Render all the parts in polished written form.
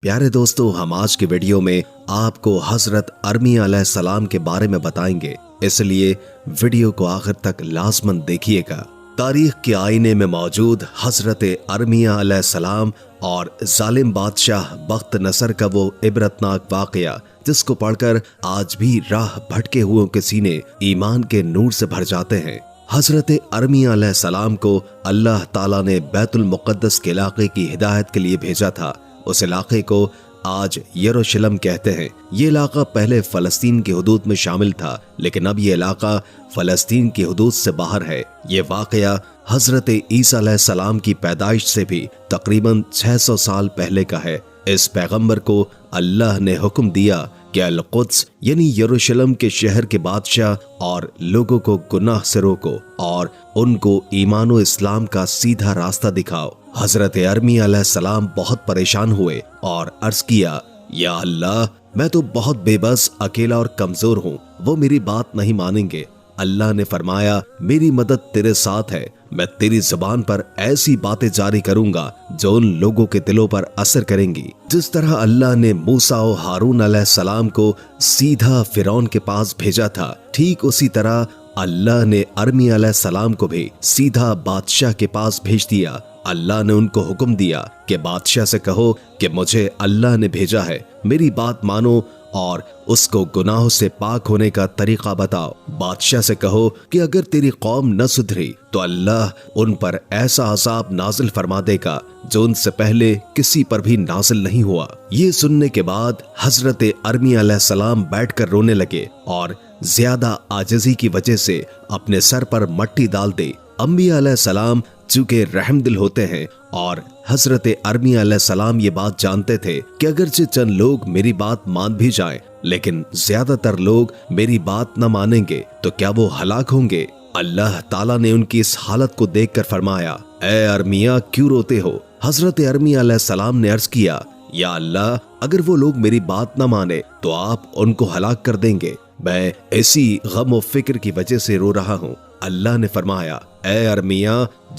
پیارے دوستو، ہم آج کے ویڈیو میں آپ کو حضرت ارمیہ علیہ السلام کے بارے میں بتائیں گے، اس لیے ویڈیو کو آخر تک لازماً دیکھیے گا۔ تاریخ کے آئینے میں موجود حضرت ارمیہ علیہ السلام اور ظالم بادشاہ بخت نصر کا وہ عبرتناک واقعہ جس کو پڑھ کر آج بھی راہ بھٹکے ہوئوں کے سینے ایمان کے نور سے بھر جاتے ہیں۔ حضرت ارمیہ علیہ السلام کو اللہ تعالیٰ نے بیت المقدس کے علاقے کی ہدایت کے لیے بھیجا تھا۔ اس علاقے کو آج یروشلم کہتے ہیں۔ یہ علاقہ پہلے فلسطین کی حدود میں شامل تھا، لیکن اب یہ علاقہ فلسطین کی حدود سے باہر ہے۔ یہ واقعہ حضرت عیسیٰ علیہ السلام کی پیدائش سے بھی تقریباً 600 سال پہلے کا ہے۔ اس پیغمبر کو اللہ نے حکم دیا کہ القدس یعنی یروشلم کے شہر کے بادشاہ اور لوگوں کو گناہ سے روکو اور ان کو ایمان و اسلام کا سیدھا راستہ دکھاؤ۔ حضرت ارمیہ علیہ السلام بہت پریشان ہوئے اور عرض کیا، یا اللہ، میں تو بہت بے بس، اکیلا اور کمزور ہوں، وہ میری بات نہیں مانیں گے۔ اللہ نے فرمایا، میری مدد تیرے ساتھ ہے، میں تیری زبان پر ایسی باتیں جاری کروں گا جو ان لوگوں کے دلوں پر اثر کریں گی۔ جس طرح اللہ نے موسیٰ و ہارون علیہ السلام کو سیدھا فرعون کے پاس بھیجا تھا، ٹھیک اسی طرح اللہ نے ارمیہ علیہ السلام کو بھی سیدھا بادشاہ کے پاس بھیج دیا۔ اللہ نے ان کو حکم دیا کہ بادشاہ سے کہو کہ مجھے اللہ نے بھیجا ہے، میری بات مانو اور اس کو گناہوں سے پاک ہونے کا طریقہ بتاؤ۔ بادشاہ سے کہو کہ اگر تیری قوم نہ سدھری تو اللہ ان پر ایسا عذاب نازل فرما دے گا جو ان سے پہلے کسی پر بھی نازل نہیں ہوا۔ یہ سننے کے بعد حضرت ارمیہ علیہ السلام بیٹھ کر رونے لگے اور زیادہ عاجزی کی وجہ سے اپنے سر پر مٹی ڈال دی۔ انبیاء علیہ السلام چونکہ رحم دل ہوتے ہیں اور حضرت ارمیہ علیہ السلام یہ بات جانتے تھے کہ اگرچہ چند لوگ میری بات مان بھی جائیں لیکن زیادہ تر لوگ میری بات نہ مانیں گے تو کیا وہ ہلاک ہوں گے۔ اللہ تعالیٰ نے ان کی اس حالت کو دیکھ کر فرمایا، اے ارمیہ، کیوں روتے ہو؟ حضرت ارمیہ علیہ السلام نے عرض کیا، یا اللہ، اگر وہ لوگ میری بات نہ مانے تو آپ ان کو ہلاک کر دیں گے، میں ایسی غم و فکر کی وجہ سے رو رہا ہوں۔ اللہ نے فرمایا، اے ارمیہ،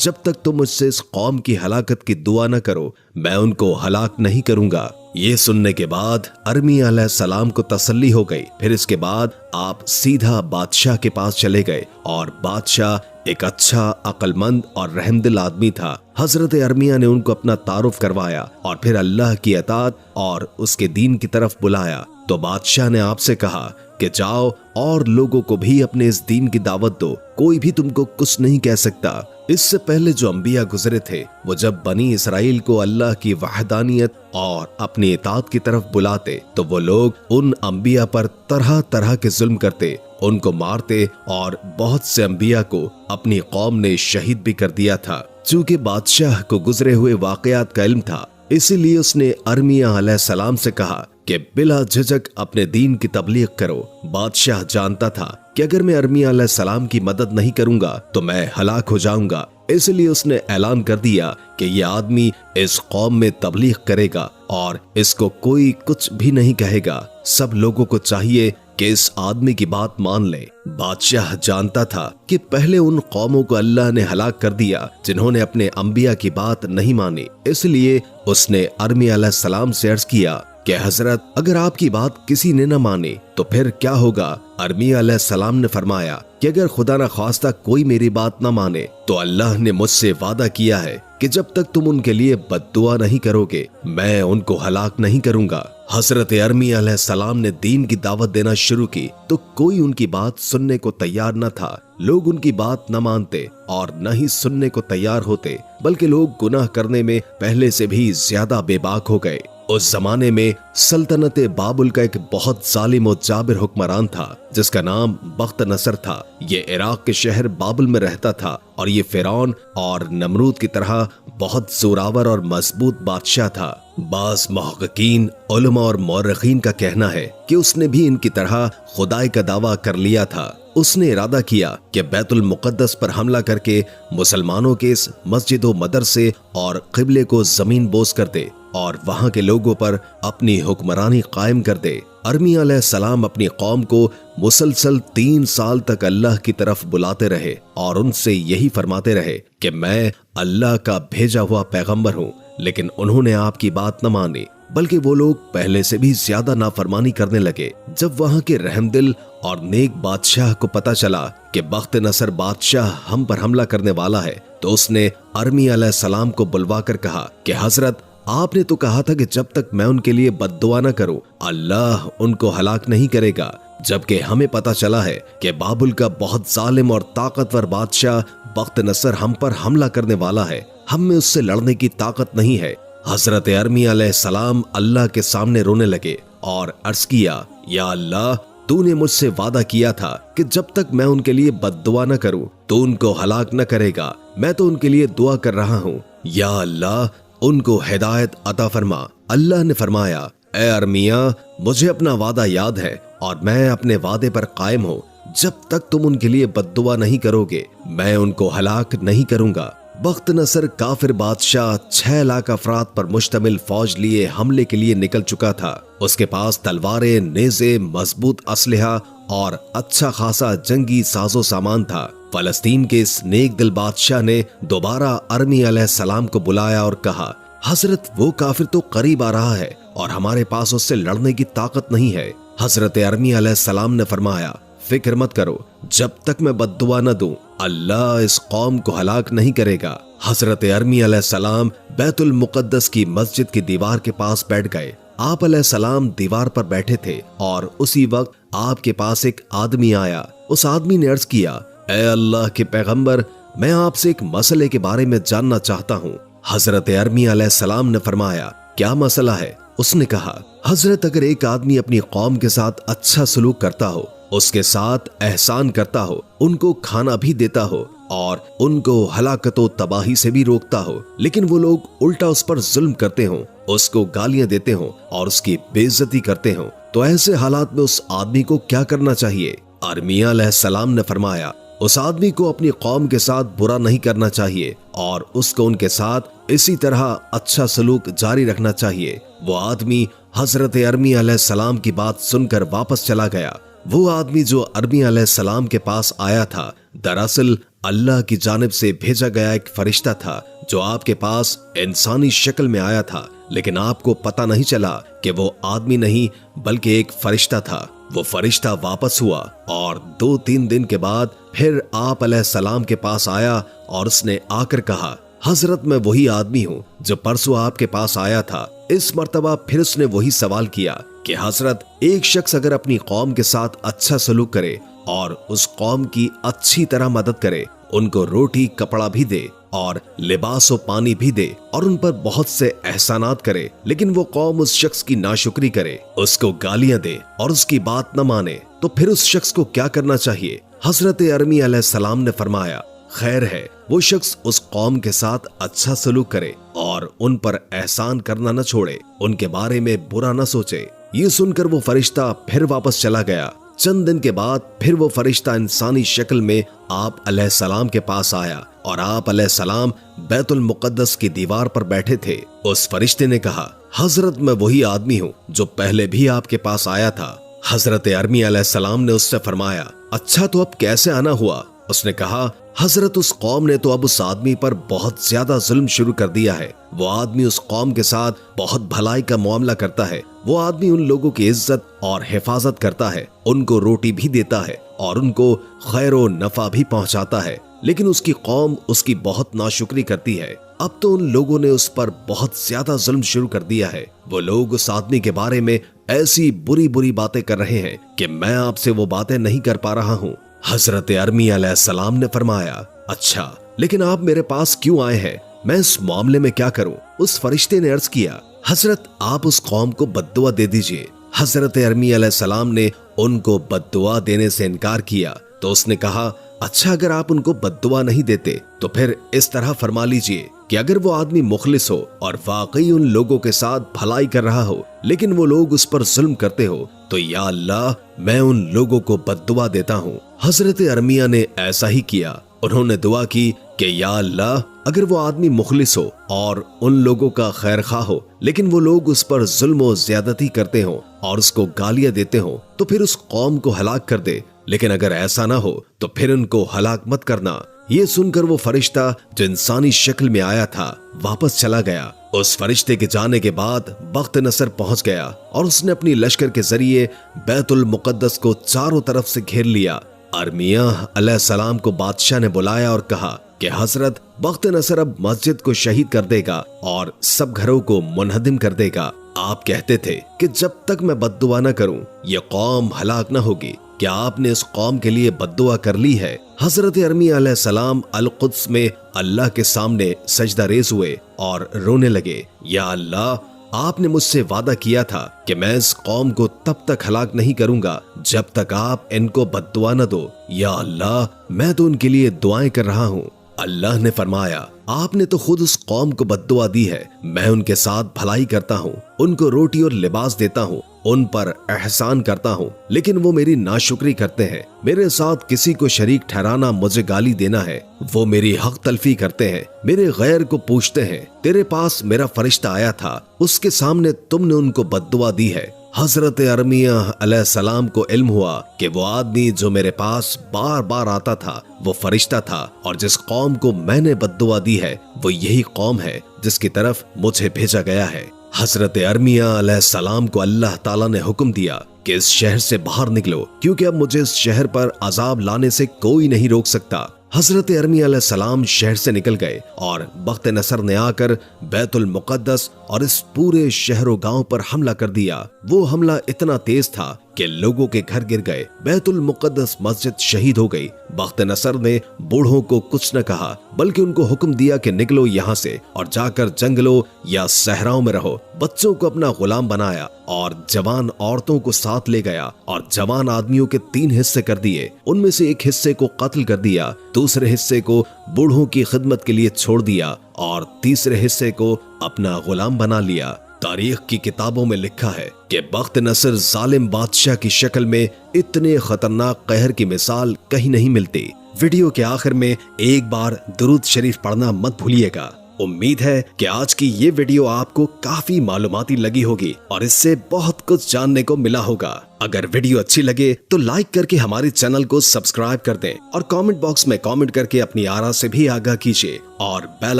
جب تک تم مجھ سے اس قوم کی ہلاکت کی دعا نہ کرو میں ان کو ہلاک نہیں کروں گا۔ یہ سننے کے بعد ارمیہ علیہ السلام کو تسلی ہو گئی۔ پھر اس کے بعد آپ سیدھا بادشاہ کے پاس چلے گئے اور بادشاہ ایک اچھا، عقل مند اور رحم دل آدمی تھا۔ حضرت ارمیہ نے ان کو اپنا تعارف کروایا اور پھر اللہ کی اطاعت اور اس کے دین کی طرف بلایا۔ تو بادشاہ نے آپ سے کہا کہ جاؤ اور لوگوں کو بھی اپنے اس دین کی دعوت دو، کوئی بھی تم کو کچھ نہیں کہہ سکتا۔ اس سے پہلے جو انبیاء گزرے تھے وہ جب بنی اسرائیل کو اللہ کی وحدانیت اور اپنی اطاعت کی طرف بلاتے تو وہ لوگ ان انبیاء پر طرح طرح کے ظلم کرتے، ان کو مارتے اور بہت سے انبیاء کو اپنی قوم نے شہید بھی کر دیا تھا۔ چونکہ بادشاہ کو گزرے ہوئے واقعات کا علم تھا، اسی لیے اس نے ارمیہ علیہ السلام سے کہا کہ بلا جھجک اپنے دین کی تبلیغ کرو۔ بادشاہ جانتا تھا کہ اگر میں ارمیہ علیہ السلام کی مدد نہیں کروں گا تو میں ہلاک ہو جاؤں گا، اس لیے اس نے اعلان کر دیا کہ یہ آدمی اس قوم میں تبلیغ کرے گا اور اس کو کوئی کچھ بھی نہیں کہے گا، سب لوگوں کو چاہیے کہ اس آدمی کی بات مان لے۔ بادشاہ جانتا تھا کہ پہلے ان قوموں کو اللہ نے ہلاک کر دیا جنہوں نے اپنے انبیاء کی بات نہیں مانی، اس لیے اس نے ارمیہ علیہ السلام سے عرض کیا کہ حضرت، اگر آپ کی بات کسی نے نہ مانی تو پھر کیا ہوگا؟ ارمیہ علیہ السلام نے فرمایا کہ اگر خدا نہ خواستہ کوئی میری بات نہ مانے تو اللہ نے مجھ سے وعدہ کیا ہے کہ جب تک تم ان کے لیے بد دعا نہیں کرو گے میں ان کو ہلاک نہیں کروں گا۔ حضرت ارمیہ علیہ السلام نے دین کی دعوت دینا شروع کی تو کوئی ان کی بات سننے کو تیار نہ تھا۔ لوگ ان کی بات نہ مانتے اور نہ ہی سننے کو تیار ہوتے، بلکہ لوگ گناہ کرنے میں پہلے سے بھی زیادہ بے باک ہو گئے۔ اس زمانے میں سلطنت بابل کا ایک بہت ظالم و جابر حکمران تھا جس کا نام بخت نصر تھا۔ یہ عراق کے شہر بابل میں رہتا تھا اور یہ فرعون اور نمرود کی طرح بہت زوراور اور مضبوط بادشاہ تھا۔ بعض محققین، علماء اور مورخین کا کہنا ہے کہ اس نے بھی ان کی طرح خدائی کا دعویٰ کر لیا تھا۔ اس نے ارادہ کیا کہ بیت المقدس پر حملہ کر کے مسلمانوں کے اس مسجد و مدرسے اور قبلے کو زمین بوس کر دے اور وہاں کے لوگوں پر اپنی حکمرانی قائم کر دے۔ ارمیہ علیہ السلام اپنی قوم کو مسلسل 3 سال تک اللہ کی طرف بلاتے رہے اور ان سے یہی فرماتے رہے کہ میں اللہ کا بھیجا ہوا پیغمبر ہوں، لیکن انہوں نے آپ کی بات نہ مانی۔ बल्कि वो लोग पहले से भी ज्यादा नाफरमानी करने लगे। जब वहाँ के रहमदिल और नेक बादशाह को पता चला कि बख्त नसर बादशाह हम पर हमला करने वाला है, तो उसने अरमी अलैहिस्सलाम को बुलवा कर कहा कि हजरत, आपने तो कहा था कि जब तक मैं उनके लिए बद्दुआ न करूं, अल्लाह उनको हलाक नहीं करेगा, जबकि हमें पता चला है कि बाबुल का बहुत जालिम और ताकतवर बादशाह बख्त नसर हम पर हमला करने वाला है, हम में उससे लड़ने की ताकत नहीं है। हजरत अरमी अलैहिस्सलाम अल्लाह के सामने रोने लगे और अर्ज किया, या अल्लाह, तूने मुझसे वादा किया था कि जब तक मैं उनके लिए बद्दुआ न करूं तो उनको हलाक न करेगा। मैं तो उनके लिए दुआ कर रहा हूं, या अल्लाह, उनको हिदायत अता फरमा। अल्लाह ने फरमाया, ए अरमिया, मुझे अपना वादा याद है और मैं अपने वादे पर कायम हूँ। जब तक तुम उनके लिए बद्दुआ नहीं करोगे, मैं उनको हलाक नहीं करूंगा। बख्त नसर काफिर बादशाह 6 लाख अफराद पर मुश्तमिल फौज लिए हमले के लिए निकल चुका था। उसके पास तलवारें, नेज़े, मजबूत असलहा और अच्छा खासा जंगी साजो सामान था। फलस्तीन के इस नेक दिल बादशाह ने दोबारा अरमी अलैहिस्सलाम को बुलाया और कहा, हजरत, वो काफिर तो करीब आ रहा है और हमारे पास उससे लड़ने की ताकत नहीं है। हजरत अरमी अलैहिस्सलाम ने फरमाया, फिक्र मत करो, जब तक मैं बद्दुआ न दूं, अल्लाह इस कौम को हलाक नहीं करेगा। हजरत अरमी अलैहिस्सलाम बैतुल मुकद्दस की मस्जिद की दीवार के पास बैठ गए। आप अलैहिस्सलाम दीवार पर बैठे थे और उसी वक्त आपके पास एक आदमी आया। उस आदमी ने अर्ज किया, ए अल्लाह के पैगंबर, मैं आपसे एक मसले के बारे में जानना चाहता हूँ। हजरत अरमी अलैहिस्सलाम ने फरमाया, क्या मसला है? उसने कहा, हजरत, अगर एक आदमी अपनी कौम के साथ अच्छा सलूक करता हो, उसके साथ एहसान करता हो, उनको खाना भी देता हो और उनको हलाकतो तबाही से भी रोकता हो, लेकिन वो लोग उल्टा उस पर जुल्म करते हो, उसको गालियां देते हो और उसकी बेइज्जती करते हो, तो ऐसे हालात में उस आदमी को क्या करना चाहिए? अरमिया अलैहिस्सलाम ने फरमाया, उस आदमी को अपनी कौम के साथ बुरा नहीं करना चाहिए और उसको उनके साथ इसी तरह अच्छा सलूक जारी रखना चाहिए। वो आदमी हजरत अरमी अलैहिस्सलाम की बात सुनकर वापस चला गया। वो आदमी जो अरमी अलैहिस्सलाम के पास आया था, दरअसल अल्लाह की जानिब से भेजा गया एक फरिश्ता था जो आपके पास इंसानी शक्ल में आया था, लेकिन आपको पता नहीं चला कि वो आदमी नहीं बल्कि एक फरिश्ता था। वो फरिश्ता वापस हुआ और 2-3 दिन के बाद फिर आप अलैहिस्सलाम के पास आया और उसने आकर कहा, हजरत, मैं वही आदमी हूँ जो परसों आपके पास आया था। इस मर्तबा फिर उसने वही सवाल किया कि हजरत, एक शख्स अगर अपनी कौम के साथ अच्छा सलूक करे और उस कौम की अच्छी तरह मदद करे, उनको रोटी कपड़ा भी दे और लिबास और पानी भी दे और उन पर बहुत से एहसानात करे, लेकिन वो कौम उस शख्स की नाशुक्री करे, उसको गालियां दे और उसकी बात न माने, तो फिर उस शख्स को क्या करना चाहिए? हजरत अरमी अलैहिस्सलाम ने फरमाया, खैर है, वो शख्स उस कौम के साथ अच्छा सलूक करे और उन पर एहसान करना न छोड़े, उनके बारे में बुरा न सोचे। ये सुनकर वो फरिश्ता फिर वापस चला गया। चंद दिन के बाद फिर वो फरिश्ता इंसानी शक्ल में आप अलैहिस्सलाम के पास आया और आप अलैहिस्सलाम बैतुल मुकद्दस की दीवार पर बैठे थे। उस फरिश्ते ने कहा, हजरत, मैं वही आदमी हूँ जो पहले भी आपके पास आया था। हजरत अरमी अलैहिस्सलाम ने उससे फरमाया, अच्छा, तो अब कैसे आना हुआ? उसने कहा, हजरत, उस कौम ने तो अब उस आदमी पर बहुत ज्यादा जुल्म शुरू कर दिया है। वो आदमी उस कौम के साथ बहुत भलाई का मामला करता है। वो आदमी उन लोगों की इज्जत और हिफाजत करता है, उनको रोटी भी देता है और उनको खैर व नफा भी पहुंचाता है, लेकिन उसकी कौम उसकी बहुत नाशुक्री करती है। अब तो उन लोगों ने उस पर बहुत ज्यादा जुल्म शुरू कर दिया है। वो लोग उस आदमी के बारे में ऐसी बुरी बुरी बातें कर रहे हैं कि मैं आपसे वो बातें नहीं कर पा रहा हूँ। हजरत अरमी अलैहिस्सलाम ने फरमाया, अच्छा, लेकिन आप मेरे पास क्यों आए हैं? मैं इस मामले में क्या करूं? उस फरिश्ते ने अर्ज किया, हजरत, आप उस कौम को बद्दुआ दे दीजिए। हजरत अरमी अलैहिस्सलाम ने उनको बद्दुआ देने से इनकार किया तो उसने कहा, अच्छा, अगर आप उनको बद्दुआ नहीं देते तो फिर इस तरह फरमा लीजिए कि अगर वो आदमी मुखलिस हो और वाकई उन लोगों के साथ भलाई कर रहा हो, लेकिन वो लोग उस पर जुल्म करते हो, तो या अल्लाह, मैं उन लोगों को बद्दुआ देता हूँ। हजरत अरमिया ने ऐसा ही किया। उन्होंने दुआ की कि या अल्लाह, अगर वो आदमी मुखलिस हो और उन लोगों का खैर खा हो, लेकिन वो लोग उस पर जुल्म और ज्यादती करते हो और उसको गालियां देते हो, तो फिर उस कौम को हलाक कर दे, लेकिन अगर ऐसा ना हो तो फिर उनको हलाक मत करना। ये सुनकर वो फरिश्ता जो इंसानी शक्ल में आया था वापस चला गया उस फरिश्ते के जाने के बाद बख्त नसर पहुंच गया और उसने अपनी लश्कर के जरिए बैतुल मुकद्दस को चारों तरफ से घेर लिया। अरमिया अलैहिस्सलाम को बादशाह ने बुलाया और कहा कि हजरत, बख्त नसर अब मस्जिद को शहीद कर देगा और सब घरों को मुनहदिम कर देगा। आप कहते थे कि जब तक मैं बद्दुआ न करूं ये कौम हलाक न होगी। क्या आपने इस कौम के लिए बद्दुआ कर ली है? हजरत अरमिया अलैहिस्सलाम अल-कुद्स में अल्लाह के सामने सजदा रेज हुए और रोने लगे। या अल्लाह, आपने मुझसे वादा किया था कि मैं इस कौम को तब तक हलाक नहीं करूंगा जब तक आप इनको बद्दुआ न दो। या अल्लाह, मैं तो उनके लिए दुआएं कर रहा हूँ। अल्लाह ने फरमाया, आपने तो खुद उस कौम को बद्दुआ दी है। मैं उनके साथ भलाई करता हूँ, उनको रोटी और लिबास देता हूँ, उन पर एहसान करता हूँ, लेकिन वो मेरी नाशुक्री करते हैं। मेरे साथ किसी को शरीक ठहराना मुझे गाली देना है। वो मेरी हक तलफी करते हैं, मेरे गैर को पूछते हैं। तेरे पास मेरा फरिश्ता आया था, उसके सामने तुमने उनको बद्दुआ दी है। हजरत अरमिया अलैहिस्सलाम को इल्म हुआ कि वो आदमी जो मेरे पास बार बार आता था वो फरिश्ता था, और जिस कौम को मैंने बद्दुआ दी है वो यही कौम है जिसकी तरफ मुझे भेजा गया है। हजरत अरमिया अलैहिस्सलाम को अल्लाह ताला ने हुक्म दिया कि इस शहर से बाहर निकलो, क्योंकि अब मुझे इस शहर पर अजाब लाने से कोई नहीं रोक सकता। हजरत अरमिया अलैहिस्सलाम शहर से निकल गए और बख्त नसर ने आकर बैतुल मुकद्दस और इस पूरे शहरों गांव पर हमला कर दिया। वो हमला इतना तेज था कि लोगों के घर गिर गए। बैतुल मुकद्दस मस्जिद शहीद हो गई। बख्त नसर ने बूढ़ों को कुछ न कहा, बल्कि उनको हुक्म दिया कि निकलो यहाँ से और जाकर जंगलों या सहराओं में रहो। बच्चों को अपना गुलाम बनाया और जवान औरतों को साथ ले गया और जवान आदमियों के 3 हिस्से कर दिए। उनमें से एक हिस्से को कत्ल कर दिया, दूसरे हिस्से को बूढ़ों की खिदमत के लिए छोड़ दिया और तीसरे हिस्से को अपना गुलाम बना लिया। तारीख की किताबों में लिखा है कि बख्त नसर जालिम बादशाह की शक्ल में इतने खतरनाक कहर की मिसाल कहीं नहीं मिलती। वीडियो के आखिर में एक बार दुरूद शरीफ पढ़ना मत भूलिएगा। उम्मीद है कि आज की ये वीडियो आपको काफी मालूमाती लगी होगी और इससे बहुत कुछ जानने को मिला होगा। अगर वीडियो अच्छी लगे तो लाइक करके हमारे चैनल को सब्सक्राइब कर दें और कमेंट बॉक्स में कमेंट करके अपनी आरा से भी आगाह कीजिए और बेल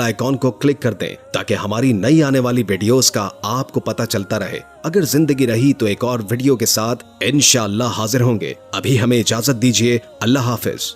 आइकॉन को क्लिक कर दें ताकि हमारी नई आने वाली वीडियोस का आपको पता चलता रहे। अगर जिंदगी रही तो एक और वीडियो के साथ इंशाअल्लाह हाजिर होंगे। अभी हमें इजाजत दीजिए। अल्लाह हाफिज।